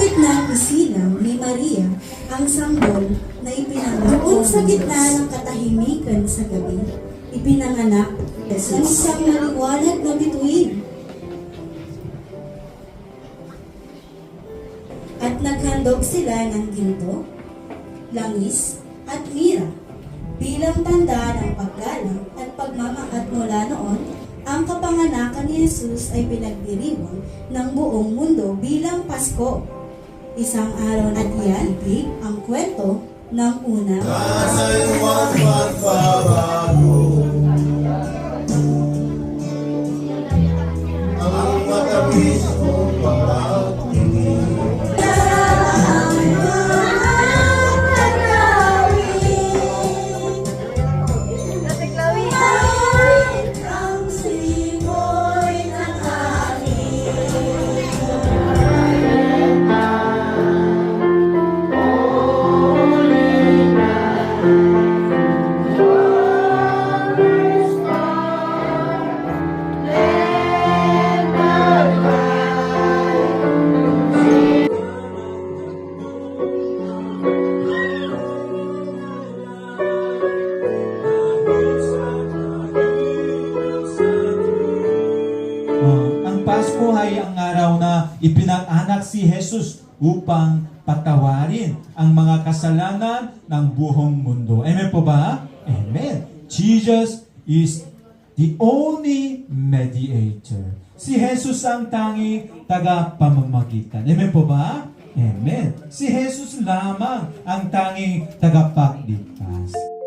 Malapit na isilang ni Maria ang sanggol na ipinanganak. Doon sa gitna ng katahimikan sa gabi, ipinanganak ng isang maliwanag na bituin. At naghandog sila ng ginto, langis, at mira bilang tanda ng paggalang at pagmamahal. Mula noon, ang kapanganakan ni Jesus ay pinagdiriwang ng buong mundo bilang Pasko. Isang araw na iyan, ang kwento ng unang Sana'y huwag magbabago. Ang matamis mong pagtingin. Ang Pasko ay ang araw na ipinanganak si Jesus upang patawarin ang mga kasalanan ng buong mundo. Amen po ba? Amen. Jesus is the only mediator. Si Jesus ang tanging tagapamamagitan. Amen po ba? Amen. Si Jesus lamang ang tanging tagapagligtas.